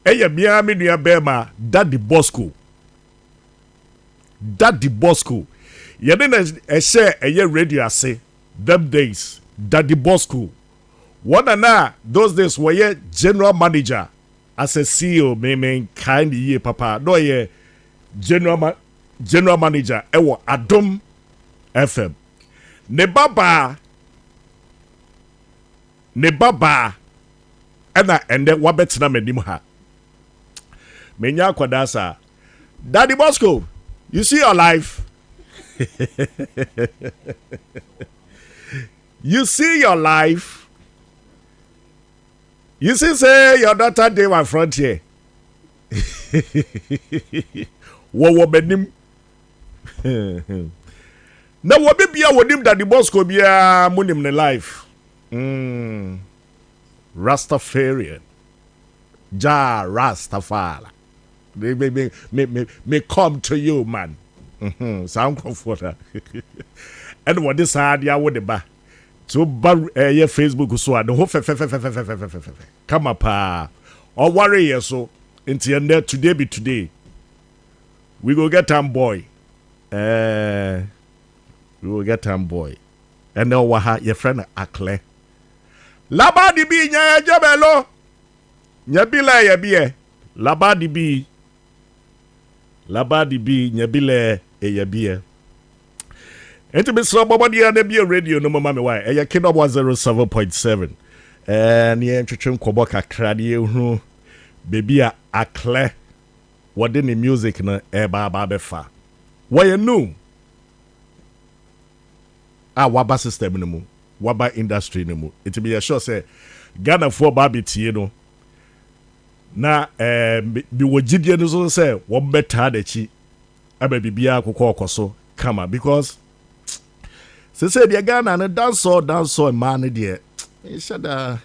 Eya bia me nua bema Daddy Bosco. Daddy Bosco. Yede na ehye eye radio ase them days. Daddy Bosco. One na those days were general manager as a CEO me kind ye papa. No ye general manager ewo Adom FM. Ne baba ena ende wabetina menim ha. Menya kwadasa. Daddy Bosco, you see your life? You see your life? You see say your daughter dey my front here. Wo benim. Na wo bibia wonim Daddy Bosco bia munim ne life. Rastafarian. Ja Rastafari. Me come to you, man. Sound comforter. And what this hard ya would ba. To your Facebook so the whole come up or worry ye so into your net today be today. We go get boy. We will get boy. And now waha your friend Aklerh. Labadi bi nya jabelo. Nyabila ya biye. Labadi bi nyabile ya biye. Enti Mr. Bobodi and be radio no mama me why. Eya Kingdom 107.7. And ye ntwetwe nkobo kakra de hu baby a Aklerh what in the music na e ba befa. Why you know? Waba system no mu. Waba industry no mu. It be sure say Ghana for baby tie no. Na bi wogidie no so say wo beta da chi aba bibia akokọ okoso kama because say the Ghana na dance man de e shada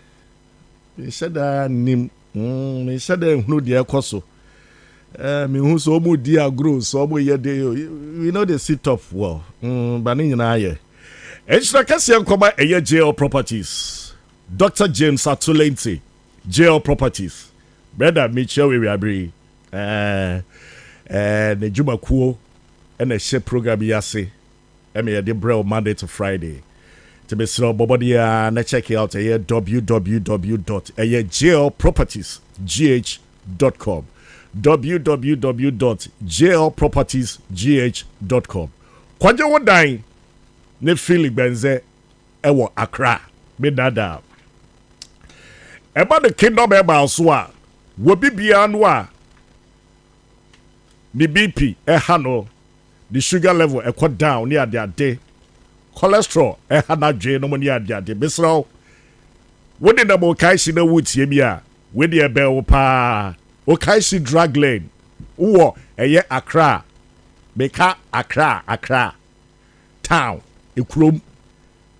nim me shada hunu de ekoso me hu so mu di agro so mo ye de you know the sit up well ba ni nyina ye enshira kase nkoma eye JL Properties Dr. James Atulenti JL Properties brother Mitchell we abri ne juma kuo na she program yase me the bro Monday to Friday. To be slow bobody na check it out here www.jlpropertiesgh.com www.jlpropertiesgh.com Kwaje wodan ne Philly Benze ewo Accra me dada eba the Kingdom eba so a wo bibia no a ni BP no the sugar level cut down near their day. Cholesterol na dwe no near their day. Besro what did the Mokaishi no woods yemia with the bell pa Okaishi drug lane. Uwo eye Accra. Beka Accra town ikrum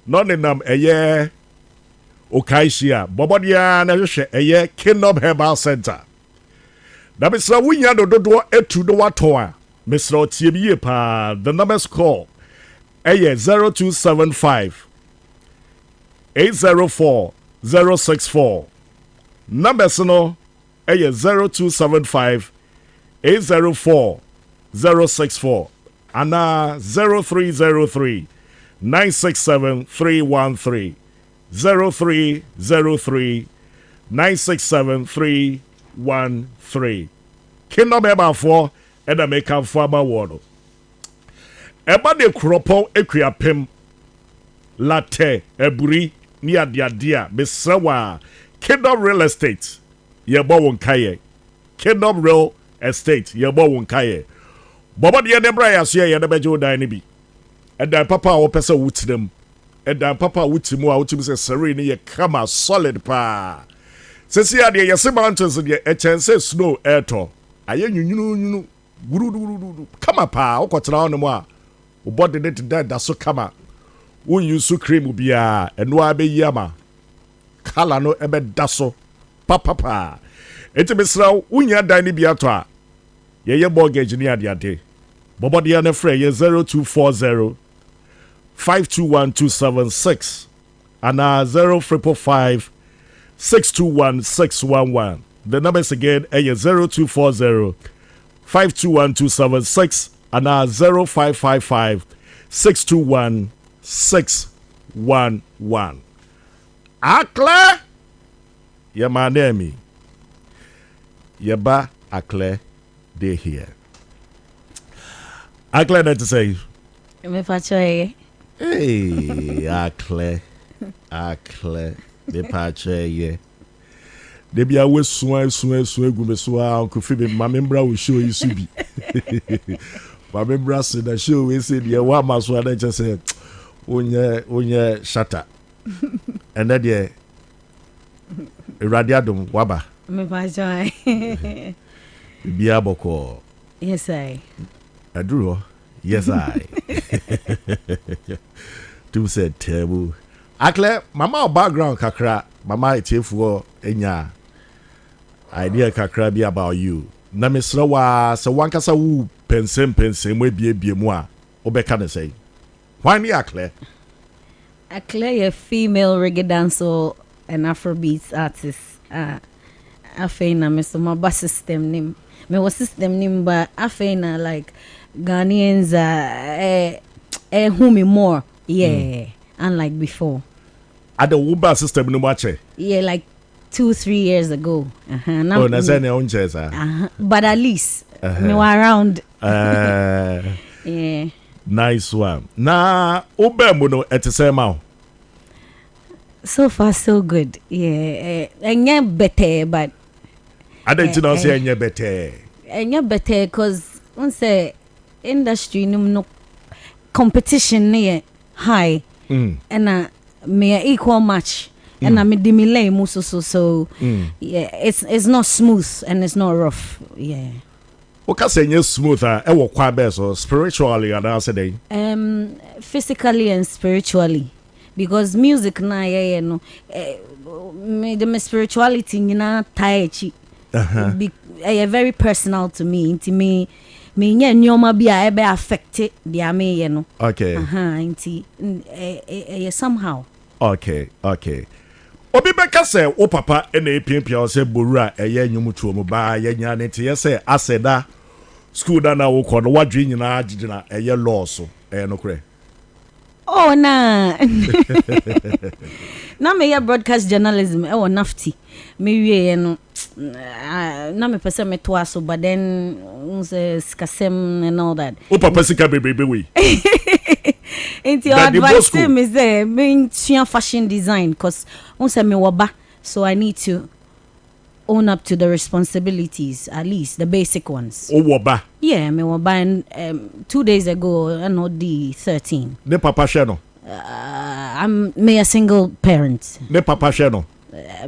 nonenam eye Okaishia Bobodia na hwehwe eye Kingdom Herbal Center. Da besra wunya dodo etu do wato a Mr. Otiebie pa the numbers call 0275 804 064 numbers no 0275 804 064 and 0303 967 313 0303 967 313 Kingdom Herbal 4 and I make up for my word. Eba de kropo ekuapem latte eburi ni adia besrawa Kingdom Real Estate yebo wonkaye Kingdom Real Estate yebo wonkaye bobo de nebra ya so ye de bejo dan ni bi eda papa wo pese wutirem eda papa wutimu a wutim se sere ni ye kama solid pa sesi ade ye se mountains de e chance snow eto aye nyunyunu gurudu kama pa okotra no mo a body net da so kama won use cream bia eno abeyi ama kala no ebe da so papa enti besra wunya dan ni bia to a ye mortgage ni ade bobo de na frɛ ye 0240 521276 and 0555 621 611 The numbers again, 0240 521276 and 0555 621 611. Aklerh, yeah, my name. Yaba Aklerh, they here. Aklerh, that to say. Me Hey, Aklerh, the patch, yeah. They be always swear, Uncle Phoebe, my member will show you Subi. My member said that show, we said, yeah, what must I just say, Unya, shatter. And that, yeah, Radiadum, Waba. Me Biaboko. Yes, I drew. Yes, I. Two said terrible. Aklerh, mama background kakra, mama itifu enya. Idea kakra be about you. Na mesra wa se wankasa wu pensem we bie mu a obeka ne say. Why ni Aklerh? Aklerh, a female reggae dancer and Afrobeats artist. Afena me so my bus system name. Me was system name but Afena like Ghanaians who me more. Yeah. Unlike before. At the Uber system no match. Yeah, like 2-3 years ago. Oh, na say na unche but at least me were around. Yeah. Nice one. Na Uber mo no etese ma. So far so good. Yeah. Enya better but I don't know say enya better. Enya better cause on say industry no competition near high. And me equal match and I me delay so yeah, it's not smooth and it's not rough. Yeah. What say you smooth e wo kwa be so spiritually and answer day. Physically and spiritually because music na yeah no me the spirituality na tie chi. Very personal to me. Into me nye nyoma bi a ebe affect dia me ye no. Okay. Inti somehow. Okay. Obi beka say o papa e na epimpia o say borura eye nwumutuo mu ba ye nya ne te ye say aseda school da na wo kɔ no wadwe nyina agigina eye law so no kure. Oh na. Na me broadcast journalism e wo nafti. Me wie no na me pese me to aso but then skasem and all that. O papa sika bebe we. Into your advice me say me fashion design cause say me waba so I need to own up to the responsibilities, at least the basic ones. O waba. Yeah, me waba and 2 days ago and not the 13. Ne papa share no. I'm me a single parent. Ne papa share no.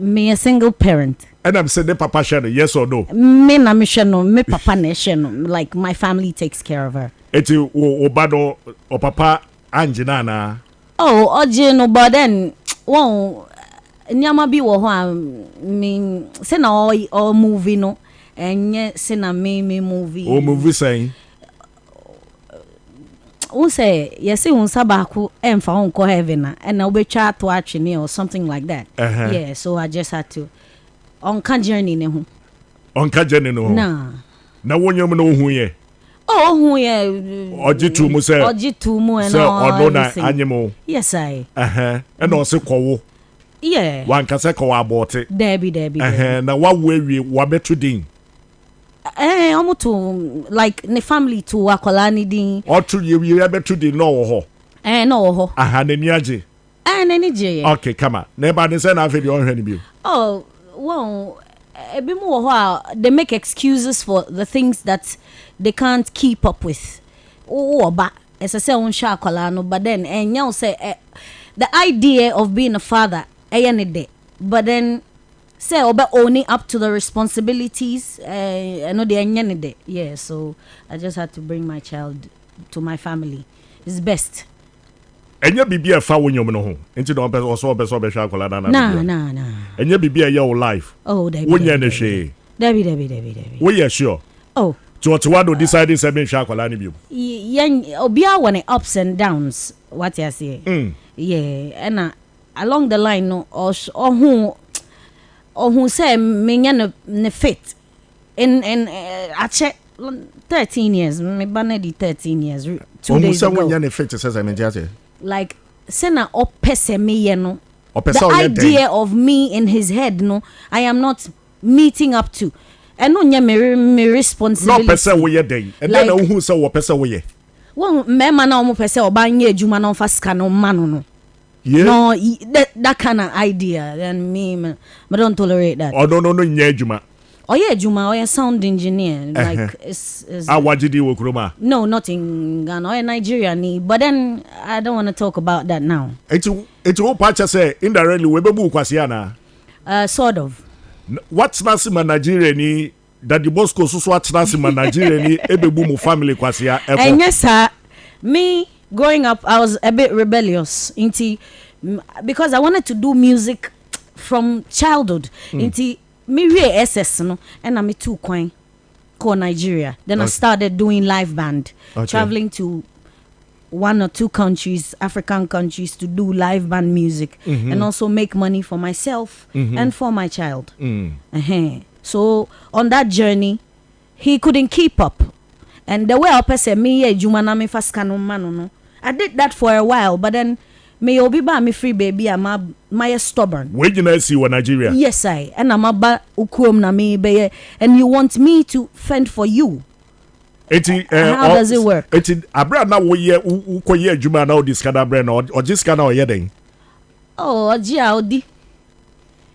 Me a single parent. And I'm saying ne papa share no, yes or no? Me na me share no, me papa ne share no. Like my family takes care of her. Eti o bado o papa Anjina na. Oh, oje no but then won nyama bi wo ho a me say na all movie no enye say na me movie. O movie saying who say yes won sabaku emfa won ko heaven na and na obetwa to atwene or something like that. Yeah, so I just had to on ka journey ne ho. On ka journey no. Na wonyam no hu ye. Oh, who yeah. Ojitu mu say. Ojitu mu and all. So odona anyemo. Yes I. And also kowo. Yeah. One can say kowo about it. Debbie. Na wa we wa betu din. Omo to like ne family to akola ni din. O to you betu din no ho. No ho. Nani age. Nani je. Okay, come on. Neba ne say na fe di on hwani bi. Oh, well, they make excuses for the things that they can't keep up with. Oh, but as I say on shakolano, but then and you say the idea of being a father, but then say about owning up to the responsibilities, I know they are yeah. So I just had to bring my child to my family. It's best. Enya bibia fa wonyom no ho enti don person be hwa akola na na enya bibia your life oh David wonya ne hwe David we yeah sure oh to what do deciding say be hwa akola ni bi yen obia one ups and downs what you say yeah and along the line no or who who say me ne fit in I check 13 years me banedi 13 years 2 days ago. Who say ne fit says I mean like sena opese me ye no. The idea of me in his head no I am not meeting up to. And no me responsibility. No person we day. And then who say what person we. Well, me man na omo person obanye adwuma no fa ska no man no. Yeah. No, that kind of idea. And me don't tolerate that. Oh no nye adwuma. Oh yeah, Juma, or a sound engineer. Like it's Awajidi Wokroma. No, not in Ghana or Nigeria ni. But then I don't want to talk about that now. It's what Pacha say indirectly we bebu kwasiana. Sort of. What's Nasima Nigeria ni that the Bosco so what's Nasima Nigeria ni ebebu mu family kwasia. And yes, sir, me growing up, I was a bit rebellious because I wanted to do music from childhood. Into me re SS no, and I'm too coin called Nigeria. Then I started doing live band, traveling to 1 or 2 countries, African countries, to do live band music and also make money for myself and for my child. So on that journey, he couldn't keep up. And the way I said, me jumanami faskano mano. I did that for a while, but then me obi ba me free baby, I'm my stubborn. Where you know see Nigeria? Yes, and I'm about ukuom na me be, and you want me to fend for you. How does it work? Abra na wo ye ukoye adwuma na odi skana brand or just kana oye den. Oh, odi.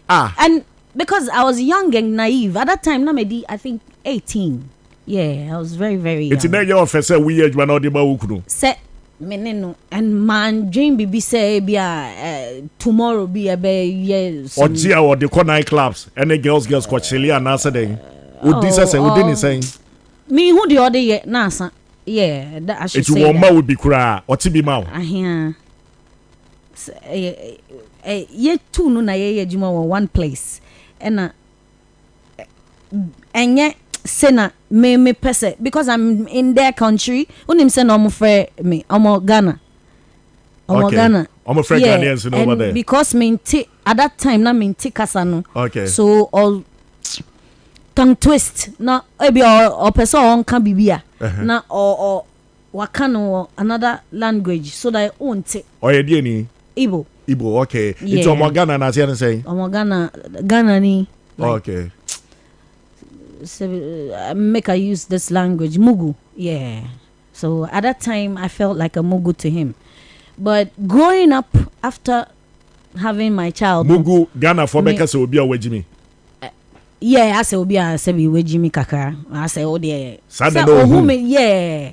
And because I was young and naive at that time, I think 18. Yeah, I was very, very young. It's in your office we adwuma na odi ba ukunu. Say meneno and man dream bibi say be tomorrow be a be yes. Ojia or the night clubs and the girls kwa chili and answer den. Would this say we didn't say me who the other yet nasa yeah that I should say. It would be kura or tibi mau. Ye two no na ye juma one place and yet sena me pese because I'm in their country unim say no mo frɛ me omo Ghana omo frɛ Ghanaians over there because me at that time na me kasa no okay so all tongue twist na ebi or person on kan bibia na or wakano another language so that own te oye die ni Igbo okay it's omo Ghana na say omo Ghana ni like, okay so, make I use this language Mugu yeah so at that time I felt like a Mugu to him but growing up after having my child Mugu Ghana for make us obi awajimi yeah I say obi a say be wajimi kakra I say oh there yeah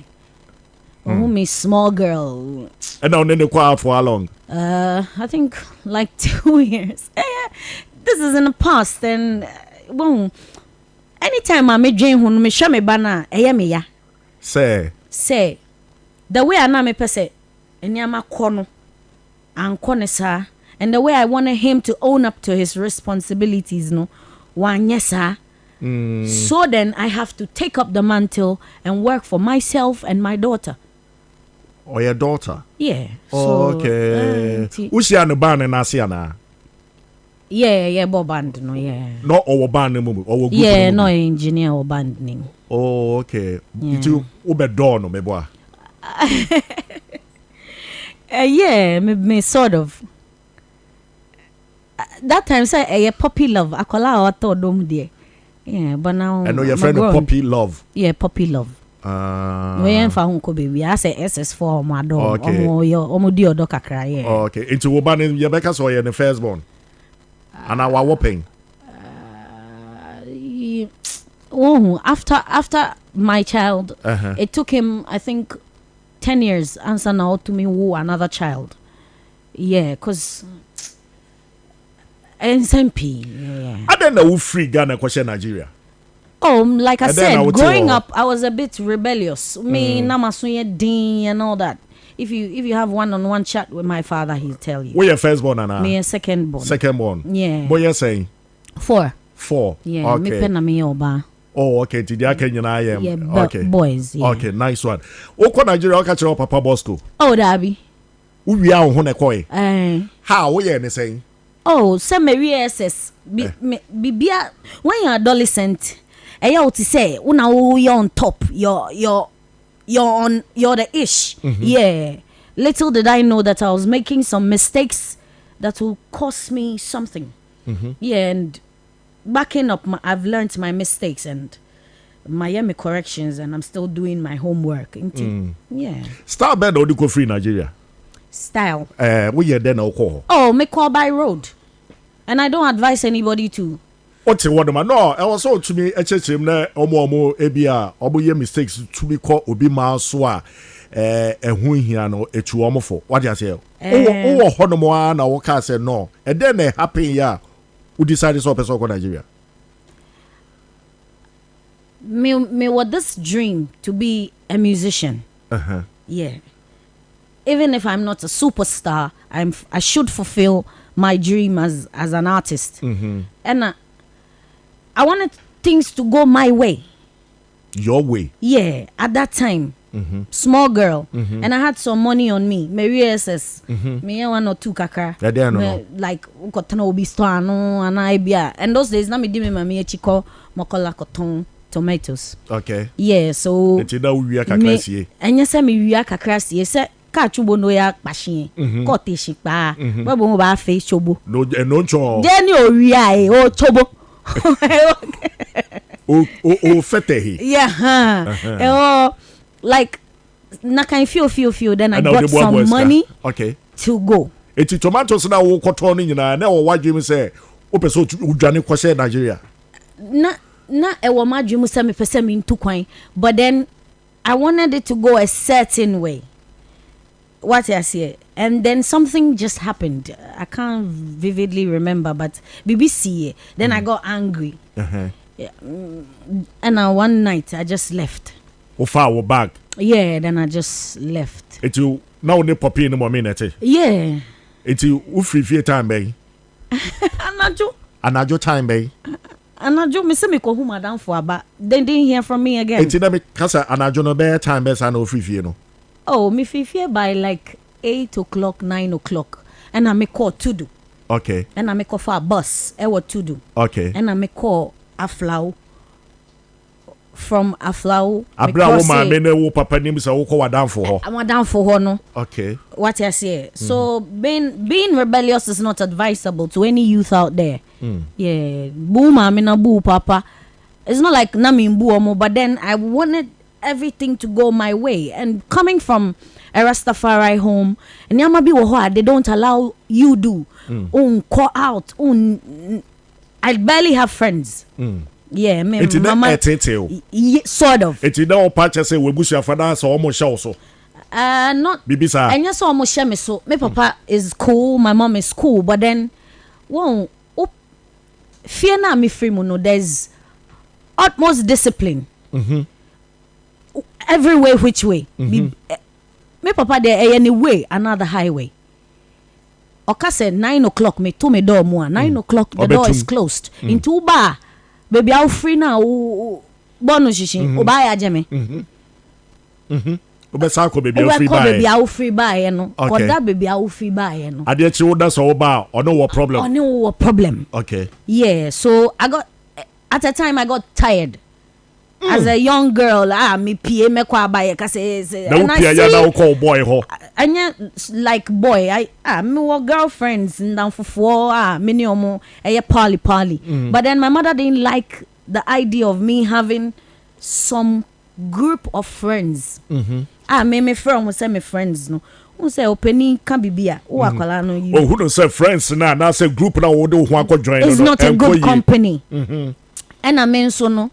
who me small girl and now then kwa out for how long I think like 2 years this is in the past and well anytime I me dream when me show me bana me ya say the way I na me pese enyama kono anko ne sa and the way I wanted him to own up to his responsibilities no wanye sa so then I have to take up the mantle and work for myself and my daughter. Or your daughter? Yeah. Okay. Usia no ban na asiana. Yeah, band no, yeah. No our band no or yeah, no engineer or band ning. Oh, okay. You ube door no meboa. Yeah, me sort of. That time say a puppy love. Akola or to dom there. Yeah, but now I know your friend of puppy love. Yeah, puppy love. We ain't found ko baby. I say SS4 my dog. Omo di odo kakra yeah. Okay. Into woman in your Becca so you're the firstborn. And our whopping. After my child, it took him I think 10 years answer now to me woo another child. Yeah, cause SMP. Yeah. I don't know who free Ghana question Nigeria. Oh, like I said, growing up, I was a bit rebellious. Me, namasuye din and all that. If you have one-on-one chat with my father, he'll tell you. Where your firstborn, Anna? Me a secondborn. Secondborn. Yeah. What you saying? 4. Okay. Yeah. Me pena me oba. Oh, okay. Did you can I am? Yeah. Okay. Boys. Yeah. Okay. Nice one. Oko Nigeria, catch your Papa Bosco. Oh, Dabi. We are on koi. Eh. How we are saying? Oh, some SS. Bibia, when you're adolescent, you to say, you're on top, you're the ish. Yeah. Little did I know that I was making some mistakes that will cost me something. Yeah, and backing up, I've learned my mistakes and my corrections, and I'm still doing my homework. Yeah. Style bed or do go free Nigeria? Style. We are then alcohol. Oh, me call by road. And I don't advise anybody to. What's the word, man? No, I was so to me, HHM, Omo, Ebia, Obo, mistakes to be called Obi Maswa, Huiano, a Chuomofo. What do you say? Oh, Honomoan, or Waka said no. And then a happy year who decided to open Nigeria. Me what this dream to be a musician. Yeah. Even if I'm not a superstar, I should fulfill my dream as an artist. And I wanted things to go my way. Your way? Yeah, at that time. Small girl. And I had some money on me. Maria says, me 1 or 2 kakra. Like, obi store no and I bia. And those days, na me di me mami chiko mokola cotton tomatoes. Okay. Yeah, so. Eti na uwia kakra sie. Enya se me uwia kakra sie se ka chubo no ya kpahye. Ko te shipa. Babo mo ba fe chobo. No ncho. Jeni owia o chobo. O fete. Yeah, like na can feel then I got some money to go. Eti tomatoes na wo cotton nyina na wo wadwem say o pese udwane kwose Nigeria. Na e wo madwem say me pese me ntu kwan, but then I wanted it to go a certain way. What I say, and then something just happened. I can't vividly remember, but BBC. Then I got angry. Yeah, and one night I just left. Ofa back. Yeah, then I just left. It you now ne poppy in the moment. Yeah. It you free time bay. Anajo time bay. Anajo me say me ko huma down for about. Then didn't hear from me again. It na me kasa anajo no bear time bay sa no free no. Oh, me free by like 8 o'clock, 9 o'clock, and I make call to do. Okay. And I make call for a bus. What to do? Okay. And I make call Afro. From Afro. Abra woman me ne wo papa nim say wo ko down for her. I'm down for her no. Okay. What I say. So being rebellious is not advisable to any youth out there. Yeah. Boo mama na boo papa. It's not like na me boo omo, but then I wanted everything to go my way, and coming from a Rastafari home, and yamabi woha, they don't allow you do call out. I barely have friends. Yeah, me mama. Sort of. It's no patch say we bush your father so almost show so. Not Bibisa. And yes, almost share me so. My papa is cool, my mom is cool, but then won't fear na me free mono. There's utmost discipline. Every way, which way. Me papa there any way, another highway. Oka said 9 o'clock, me to me door more. 9 o'clock, the door is closed. Into bar, baby, I'll free now. Bono shishin, obaya jeme. Obesako baby, I'll free buy. Baby, I'll free buy, no. Or that baby, I'll free buy, no. I did you that's all bar or no what problem? Or no what problem. Okay. Yeah, so at a time I got tired. As a young girl, me pie me kwa baye kase and I see call boy ho. Anya like boy, me were girlfriends down for 4 many omo parly. But then my mother didn't like the idea of me having some group of friends. Me friend was say me friends no. Who say opening can be beer. Who akwala no you. Oh, who don't say friends now say group now wo do ho join. It's not a good company. And I mean so no.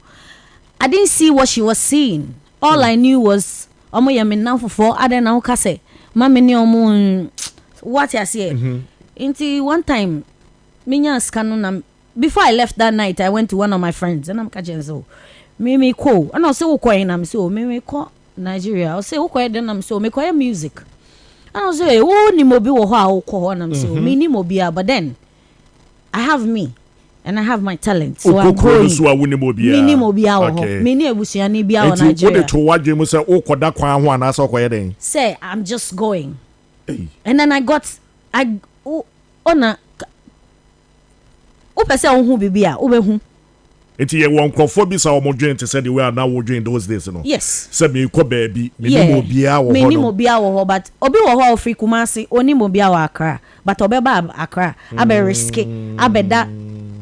I didn't see what she was seeing. All I knew was omo ya me now for I don't know kase. Mama ni omo what you say. Until one time minya skanu na before I left that night I went to one of my friends and I'm catching so me ko and I say wo ko na me so me ko Nigeria. I say wo ko den na me so me ko music. And I say wo ni mo bi wo ho a wo ko ho na me so me ni mo bi but then I have me. And I have my talent. So I'm going. Mini mobia ho. Mini ebusuani bia o Nigeria. What to wadwe mu say o koda kwan ho ana so koye den. Say I'm just going. Hey. And then I got ona pese wo hu bibia wo be hu enti ye won krofo bi sa o modwen te said the way na wo dwen those days no yes say me ko baabi me ni mo bia wo ho me ni mo bia wo ho but obi wo ho free Kumasi oni mo bia wo Akra but obeba Akra abe risky abeda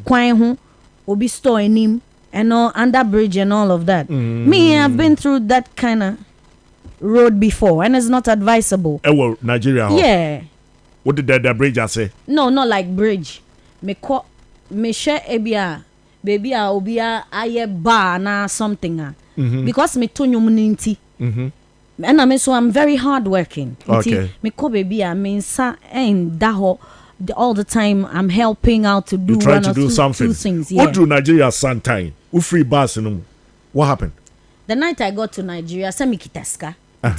kwan ho obi store enim and all under bridge and all of that me I've been through that kind of road before and it's not advisable Nigeria ho yeah what did the bridge I say no not like bridge me share ebia baby obia aye bar na something because me to nyum ninti and I'm very hard working okay me ko baby me nsa en da ho all the time I'm helping out to do one or two things yeah. What do Nigeria sometime we free bus no what happened the night I got to Nigeria say me kitaska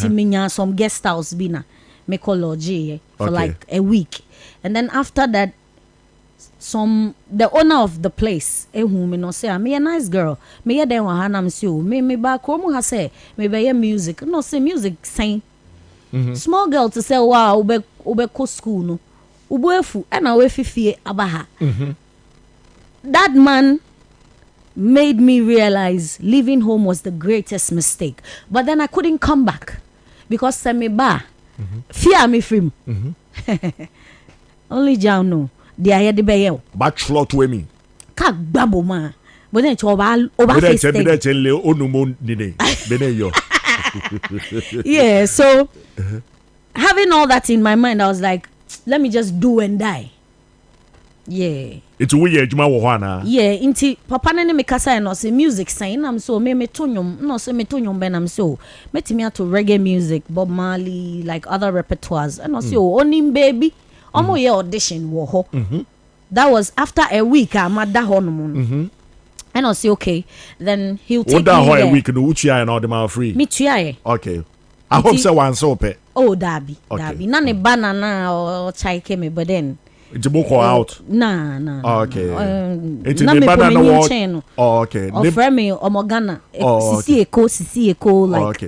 me some guest house bina me call lodge for like a week and then after that the owner of the place me no say me a nice girl me ye den wa hanam say o me ba ko mu ha say me be music no say music sing small girl to say wow ube ko school no uboefu e na we fifie abaha that man made me realize leaving home was the greatest mistake but then I couldn't come back because say me ba fear me film only John no dia ye de be ye bachelor to me ka gbabo ma but then oba face yeah so having all that in my mind I was like let me just do and die yeah it's we ejuma wo hwana yeah inti papa ne me kasa no say music sign am so me tonyom no say me tonyom ben am so metimi ato reggae music Bob Marley like other repertoires and I say onim baby omo ye audition wo ho that was after a week I'm at that honeymoon and I say okay then he'll take me there a week no uchi and all them free me tuaye okay I hope so one so pe oh dabi na ne banana or chai came but then it's out nah okay it's na me banana watch okay offer me omogana sisi eko like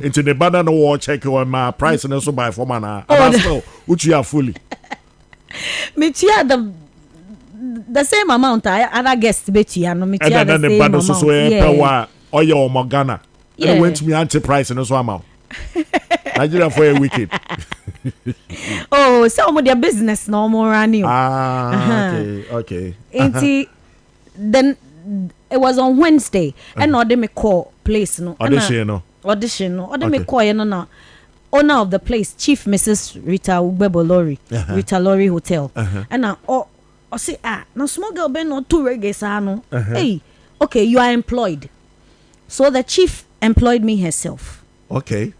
it's the banana watch check on my price and so buy for man so uchi fully me tia the same amount other guests bet you no me tia the same amount so yeah or your omogana and went me anti price and so amount Nigeria for a wicked. Oh, some of their business no more running. Okay. Then it was on Wednesday, and now they me call place no audition no. Or they me call no owner of the place, Chief Mrs. Rita Ubebolori, Rita Lori Hotel, and now say now small girl ben no two reggae sano. Hey, okay, you are employed, so the chief employed me herself. Okay.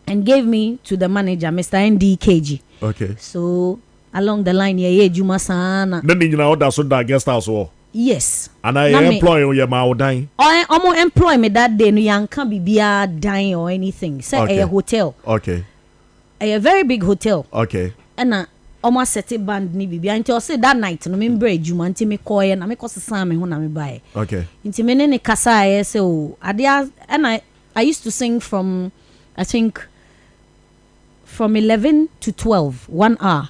And gave me to the manager, Mr. NDKG. Okay. So along the line, yeah, Juma Sana. Then you know that's what that guest house was. Yes. And I employ you, ma dying. I'm employ me that day. No, you can't be dying or anything. Say a hotel. Okay. A very big hotel. Okay. And almost set a band ni bibi. Until say that night, no me break Juma until me call and me cause Sam me hona me buy. Okay. Until me ne kasa I say oh, and I used to sing from I think. From 11 to 12, 1 hour.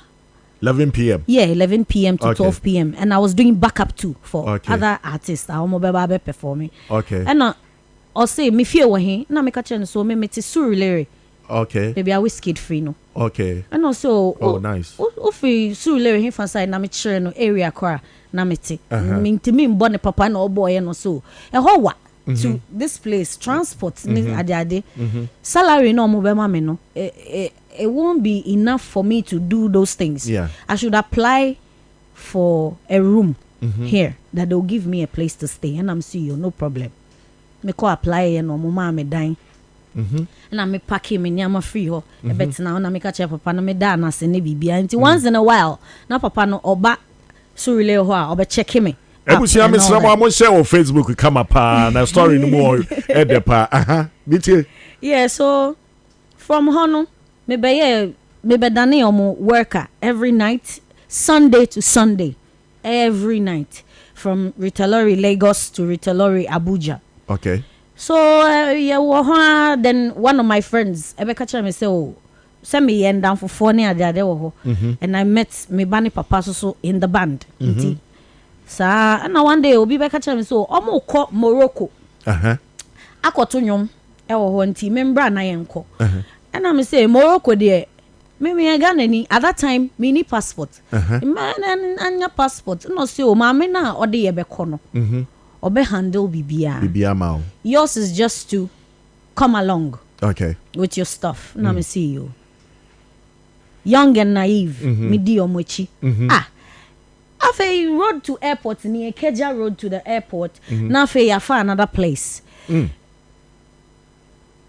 11 p.m. Yeah, 11 p.m. to 12 p.m. And I was doing backup too for other artists. I was performing. Okay. And I'll say, me fear wa he. Na me kache so me te Surulere. Okay. Maybe I was kid free no. Okay. And also, nice. Ofi Surulere he fan side na me chere no area kwa na me te. Me ntimi mbone papa na oboy no so. E ho wa. To this place, transport, salary no mo be ma me no. It won't be enough for me to do those things. Yeah. I should apply for a room here that they'll give me a place to stay. And I'm CEO, no problem. Me ko apply and no mama me dying. And I me pack him in yama free ho. But now na me catch papa na me da na se ne bibia. Until once in a while, na papa no oba so relay ho a oba check me. Ebusia me sra mo share on Facebook come up na story no more e de pa. Yeah, so from Hono me be dane omo worker every night, Sunday to Sunday, every night from Ritalori Lagos to Ritalori Abuja. Okay. So then one of my friends Ebeka me say oh send me yen down for 4 near there and I met me bani papa so in the band. Sa na one day obi be catch me so omo kɔ Morocco. Akoto nyom e wo ho nti membra na yenko. And I'm say Morocco there. Me Ghana ni at that time me need passport. Man anya passport. No say o ma me na ode ye be kɔ no. Obe handle bibia ma. Yours is just to come along. Okay. With your stuff. Now me see you. Young and naive. Me di omochi. Afe road to airport near Keja road to the airport. Now fe ya fa another place.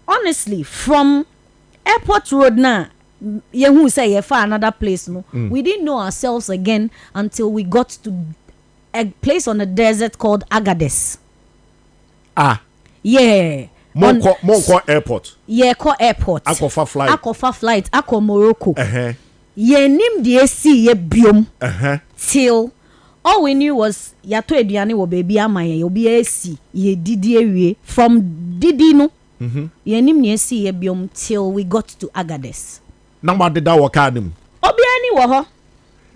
Honestly, from airport road na ye who say ya fa another place no. We didn't know ourselves again until we got to a place on the desert called Agadez. Yeah. More airport. Yeah, call airport. Akofa flight. Ako Morocco. Ye nim the AC ye biom. Till all we knew was ya to eduane wo baby ama ye obi AC ye didi ewie from didi no. Ye nim the AC ye biom till we got to Agadez. Number did that work anim. Obi ani wo ho.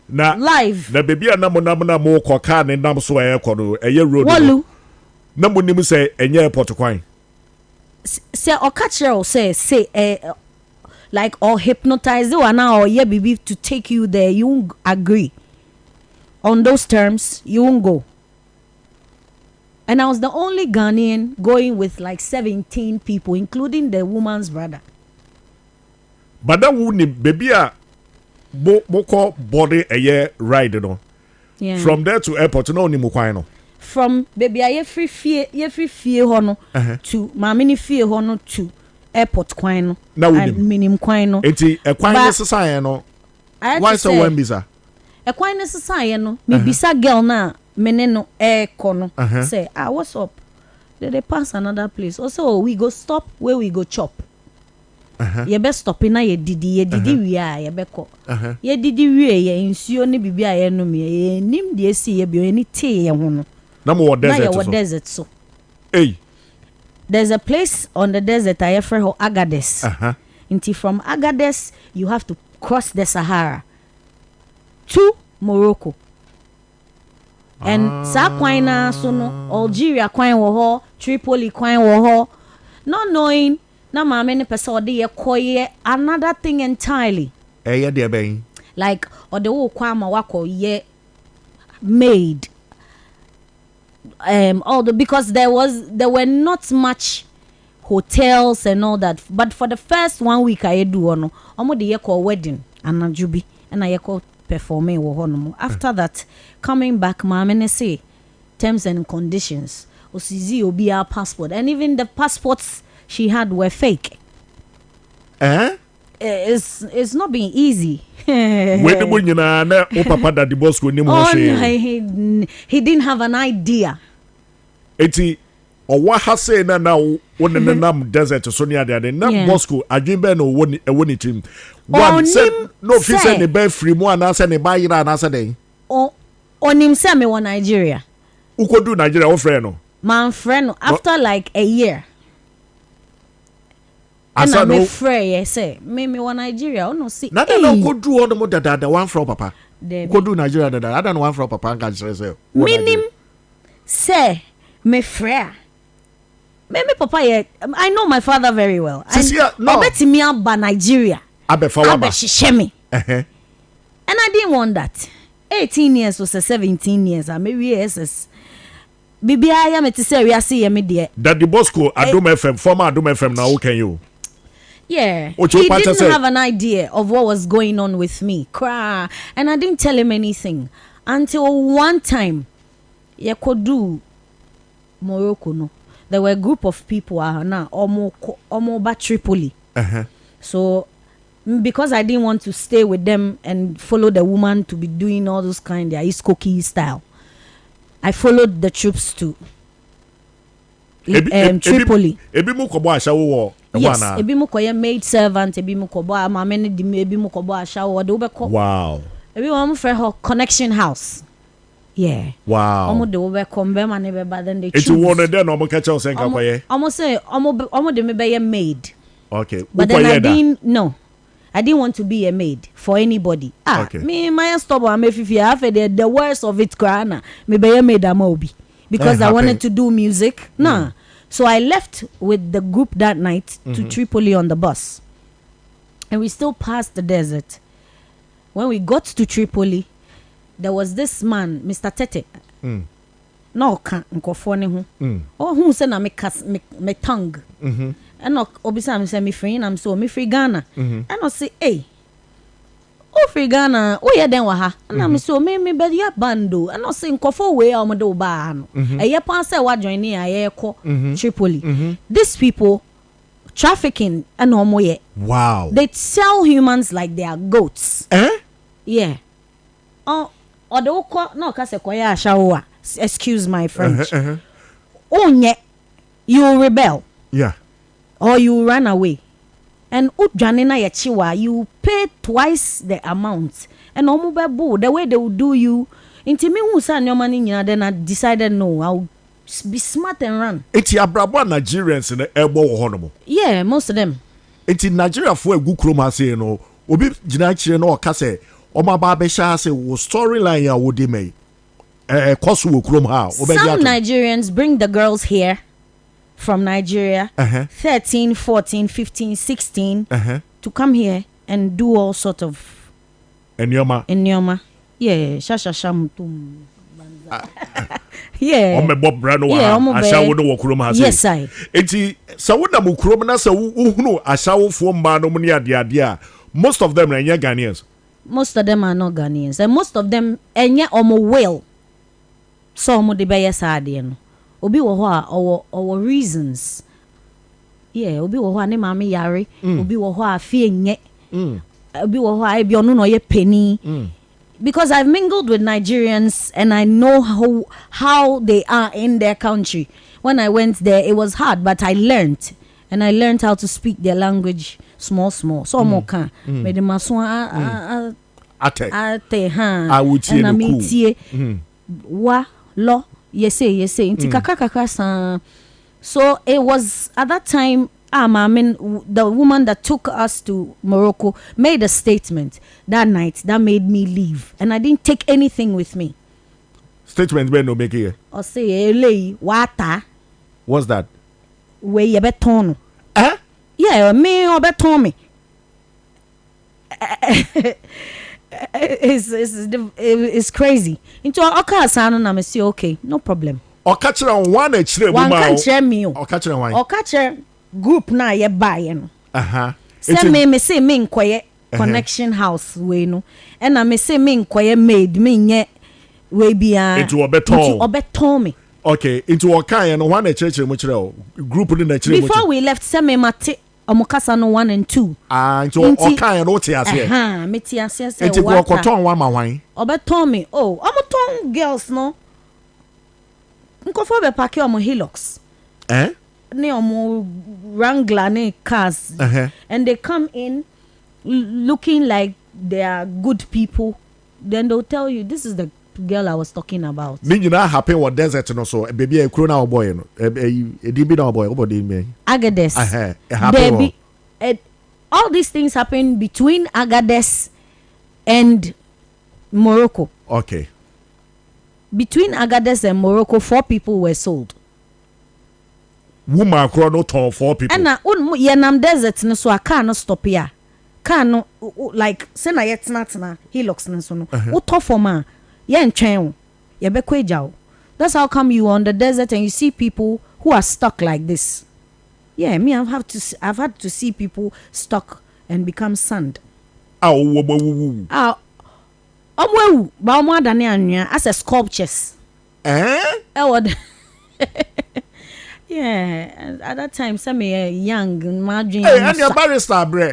Na live. Na baby na mo ko car ne nam so e ko no eye road. Walu. Na mo nim say enye airport kwan. Say or catch or say like or hypnotize you now or yeah baby to take you there, you won't agree on those terms, you won't go. And I was the only Ghanaian going with like 17 people, including the woman's brother. But that wouldn't baby boko body a year ride no. Yeah. From there to airport no ni mukwan no. From baby I free fear hono to mamini fear hono to airport kwan no and minim kwan no enti e kwan necessary no why so when bisa e kwan necessary no me bisa girl na mene no e kono say what's up they pass another place also we go stop where we go chop ye be stop na ye didi wi a ye be ko ye didi wi ye nsuo ne bibia ye no me ye nim de esi ye bi oni te ye ho no na mo desert so. Hey. There's a place on the desert I refer to Agadez. Until from Agadez you have to cross the Sahara to Morocco. And sa kwan na so no Algeria kwan wo ho, Tripoli kwan wo ho. Not knowing na mama ne pese ode ye koye another thing entirely. Eh ye de ben. Like ode wo kwa ma wako ye made because there were not much hotels and all that, but for the first 1 week I do ono omo de call wedding anajubi and I call performing wo hono. After that coming back mama ne say terms and conditions osizi obi our passport, and even the passports she had were fake. It's not been easy. When nyina na o papa da the boss ko nim ho he didn't have an idea. Eti owa ha say na won nam desert so near there na Bosco adwen be no woni tim one said no fi say ne ba free mu ana say ne ba yira ana say den onim say me won Nigeria ukodu Nigeria wo friend no man friend no after like a year. And I'm afraid, say, me won Nigeria. Oh no, see. Na no could do all the more that one from papa. Could do Nigeria that I don't want from papa and can say. Minim say me frère. Me papa yet. I know my father very well. I bet me about Nigeria. Abe shishemi. And I didn't want that. 18 years was 17 years. I maybe SS. Bibi I am to say we are see me dear. That the Bosco Adum FM, former Adum FM now can you? Yeah, he didn't have an idea of what was going on with me. Cry. And I didn't tell him anything until one time, could do Morocco. No, there were a group of people now, almost Tripoli. So, because I didn't want to stay with them and follow the woman to be doing all those kind of East Cookie style, I followed the troops to Tripoli. Yes, ebi mu koye maid servant, ebi mu kobo amamene di ebi mu kobo ashawo de obeko. Wow. Ebi won for her connection house. Yeah. Wow. Omo de obeko mbe ma ne be ba then they choose. It won there no mo ka che osen ka koye. Omo say omo de me be maid. Okay. But then I didn't no. I didn't want to be a maid for anybody. Okay. Me my stubborn me fifi have the worst of it krana. Me be a maid amobi because I wanted to do music. Nah. So I left with the group that night to Tripoli on the bus. And we still passed the desert. When we got to Tripoli, there was this man, Mr. Tete. No can nkofo ne ho. Oh who say na me tongue. And no obisa me say me free na me so me free Ghana. And I say hey. Oh free Ghana, oh yeah den wa ha. And I so me be ya bando. And I say nkofo we am do ba no. E ye pan say wa join ni aye ko Tripoli. These people trafficking and omo ye. Wow. They sell humans like they are goats. Yeah. Or the oko no ka se koya ashawo. Excuse my French. Oh, you rebel. Yeah. Or you run away. And you pay twice the amount. And the way they will do you. Into me who send your money, then I decided no, I'll be smart and run. It's your brother Nigerians in the airborne honorable. Yeah, most of them. It's in Nigeria for a good chroma say no. Obi Jinachi no Kase. Oma Babesha say was storyline ya would me. Some Nigerians bring the girls here from Nigeria 13, 14, 15, 16 to come here and do all sort of Enyoma. Yeah, shashashamutum. Yeah. Yes, I. Most of them are Ghanaians. Most of them are not Ghanaians. And most of them are well. So mo de be yesade no obi wo ho a owo reasons obi wo ho a ne mama yare obi wo ho a fie nye obi wo ho a bi ono no ye penny because I've mingled with Nigerians and I know how they are in their country. When I went there it was hard but I learned how to speak their language small so mo kan me de maso ate I would say no wa lo yes inti kaka san. So it was at that time the woman that took us to Morocco made a statement that night that made me leave and I didn't take anything with me. Statement when no make here or say elei wata what's that we ye beton yeah me or beton me it's crazy. Into okay, son, na me say okay, no problem. Or catch on one actually. One catch me. Or catch on one. Or catch group na ye buy no. Say me say me nkoye connection house we no. And na me say me nkoye made me nye we bia. Into obeton. Into obeton me. Okay, into okai and one actually mo kire group ni na kire mo. Before we left say me mate omokasa no 1 and 2. Into okai no te ase. Me te ase say into go koton one ma wan. Obeton me. Oh, omoton girls no. Nkofo be pack omo Hilux. Ne omo Wrangler ne cars. And they come in looking like they are good people. Then they'll tell you this is the girl I was talking about. Me you happen what desert no so baby a crow now boy no. E di be now boy obody me. Agades. Baby. All these things happen between Agades and Morocco. Okay. Between Agades and Morocco, 4 people were sold. Woman crow no ton 4 people. And yenam desert no so a car no stop here. Car no like say na yet na Hilux no so no. Uto for ma ye ntwen ye bekwa ejaw. That's how come you on the desert and you see people who are stuck like this. Yeah, me I've had to see people stuck and become sand. Omwewu ba omo adane anua as a sculptures. Yeah, at that time some young margin. Hey, and your barrister bre.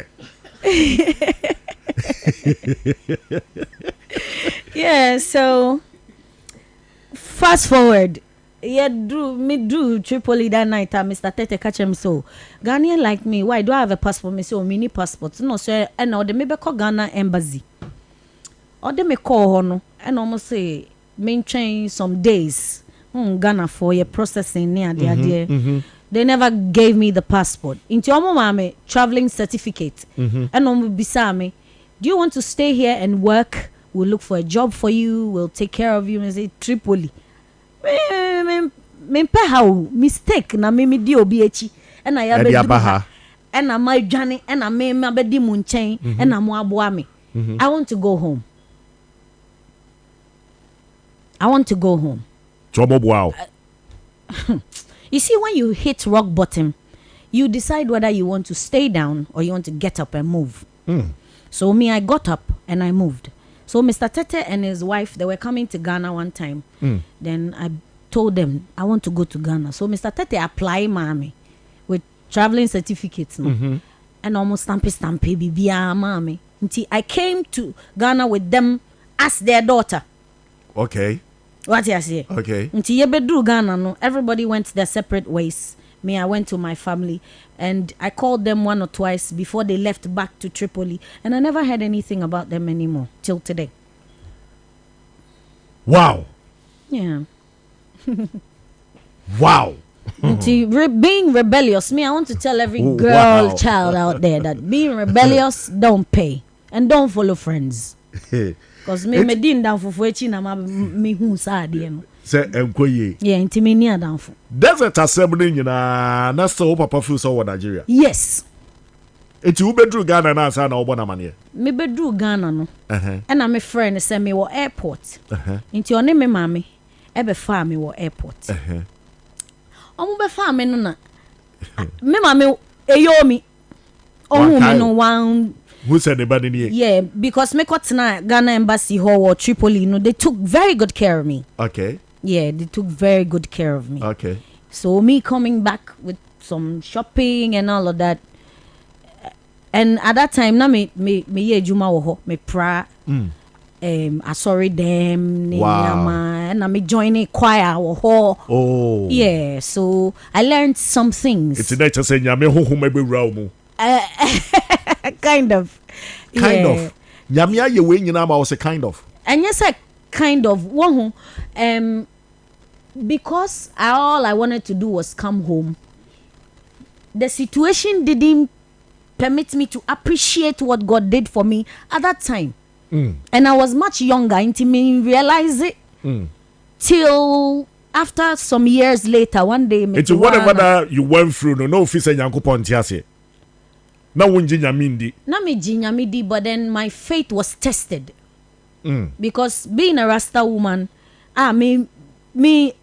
Yeah, so fast forward. Yeah, drew Tripoli that night. Mr. Tete catch him so Ghanaian like me. Why do I have a passport? Me say oh, mini passport. No, sir. And now they maybe call Ghana embassy. Or they may call no. And almost say main change some days. Ghana for your processing near the idea. they never gave me the passport. Into omo mame traveling certificate. And omo bisa me, do you want to stay here and work? We'll look for a job for you. We'll take care of you. And say Tripoli. Me how mistake na me di obi echi. And I have a and I'm my Johnny and I may my bedi munchain and I'm aboa me. I want to go home. I want to go home. Wow. You see, when you hit rock bottom, you decide whether you want to stay down or you want to get up and move. So me, I got up and I moved. So Mr. Tete and his wife, they were coming to Ghana one time. Then I told them, I want to go to Ghana. So Mr. Tete applied mommy with traveling certificates. No? And almost stampy, bibia mommy. Until I came to Ghana with them as their daughter. Okay. What you say? Okay. Until you bedru Ghana, no, everybody went their separate ways. Me, I went to my family, and I called them one or twice before they left back to Tripoli, and I never heard anything about them anymore till today. Wow. Yeah. Wow. Being rebellious, me, I want to tell every girl, child out there that being rebellious don't pay, and don't follow friends. Because me didn't down for na me who sad you say enkoye. Yeah, intimini down for. Desert assembly nyina na so papa feel so Nigeria. Yes. Eti u bedru Ghana na asa na obo na mane. Me bedru Ghana no. And I'm a friend say me wo airport. Inti one me mama e be fa me wo airport. Omo be fa me no na. Me mama eyomi. Omo me no one. Who said the bad in here? Yeah, because me got tonight Ghana embassy or Tripoli, they took very good care of me. Okay. Yeah, they took very good care of me. Okay. So me coming back with some shopping and all of that. And at that time, na me ye juma wo ho, me pra sorry them and I me joining choir wo ho. Oh. Yeah, so I learned some things. It's not just saying nyame ho maybe raw. Kind of. Kind of. Nyamia ye we nyina ma was a kind of. And yes, I kind of one because all I wanted to do was come home. The situation didn't permit me to appreciate what God did for me at that time. And I was much younger until me realize it till after some years later. One day it's whatever that you went through no officer Yankopon tiase. Na wunji nyamindi. Na me jinyamidi, but then my faith was tested. Because being a Rasta woman, me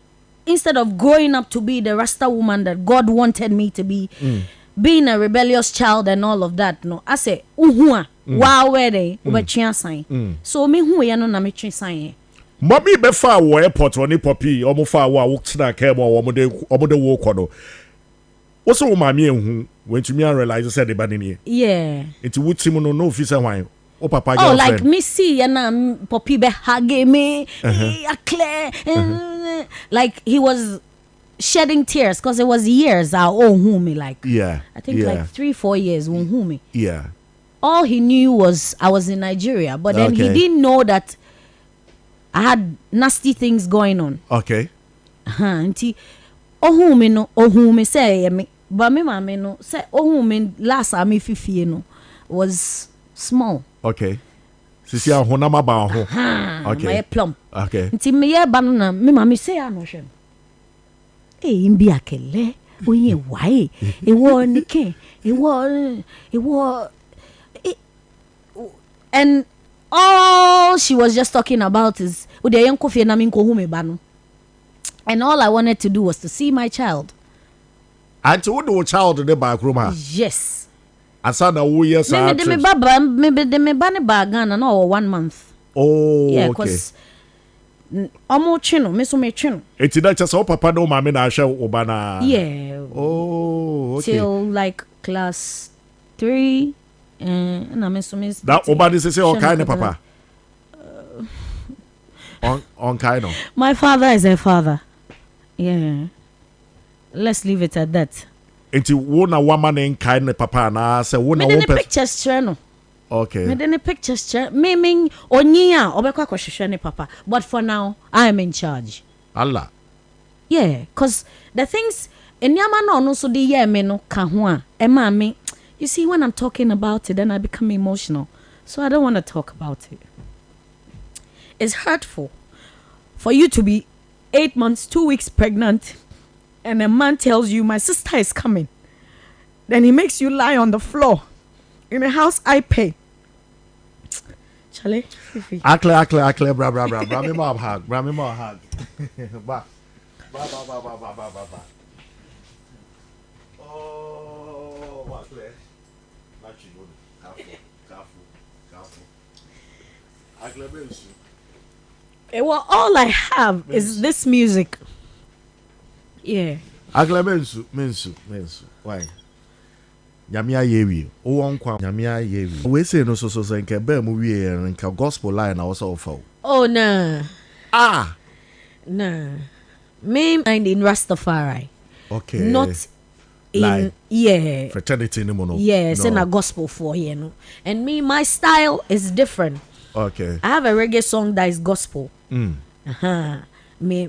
instead of growing up to be the Rasta woman that God wanted me to be, being a rebellious child and all of that, no, I say uhua wow where they sign. So me who ya no na me twi sign. Mommy be far wo airport oni popi omo fa wo walk na came omo de wo kono. What's all my me when to me realize said the bad in here? Yeah. It's would seem no officer wine. Oh, papa, like me see and poppy be hug me, Aklerh, like he was shedding tears because it was years I owe me like. Yeah. I think like 3-4 years won me. Yeah. All he knew was I was in Nigeria, but then he didn't know that I had nasty things going on. Okay. Auntie, me no, me say me. But me mama no say me last me fifi no was small. Okay. Sisi a honama ba ho. Okay. My plump. Okay. Nti me ye ba no na me mama say ano hwe. Imbi Aklerh oye why? E wo nike. E wo and all she was just talking about is we dey yanko fie na me nko hu me ba no. And all I wanted to do was to see my child. And to the child in the back room. Yes. And so now we yes. Maybe me bani bagana no 1 month. Oh, yeah, okay. Cause omo chino, me so me chino. It's not just papa no mama na share obana. Yeah. Oh, okay. Till like class 3, and I me so me. That obani say all kind of papa. On kind of. My father is a father. Yeah. Let's leave it at that. Enti wona woman in kind papa na say wona one pictures share no. Okay. Me the pictures share. Me onyia obekwa kwahwehwe ne papa. But for now, I am in charge. Allah. Yeah, cuz the things Enyama no no so de ye me no ka ho a e ma me. You see, when I'm talking about it, then I become emotional. So I don't want to talk about it. It's hurtful for you to be 8 months, 2 weeks pregnant, and a man tells you, my sister is coming. Then he makes you lie on the floor in a house I pay. Charlie, Aklerh, bra, me more hug. Ba. Oh, Aklerh. Careful. Aklerh bensu. Well, all I have is this music. Yeah. Aklerh mensu. Why? Nyamia yewi. O wonkwa nyamia yewi. We say no so nke be mu wie nke gospel line na wo so fa. Oh nah. Ah. Nah. Me mind in Rastafari. Okay. Not in like, yeah. Fraternity no more. Yeah, it's in a gospel for you know. And me, my style is different. Okay. I have a reggae song that is gospel. Mm. Me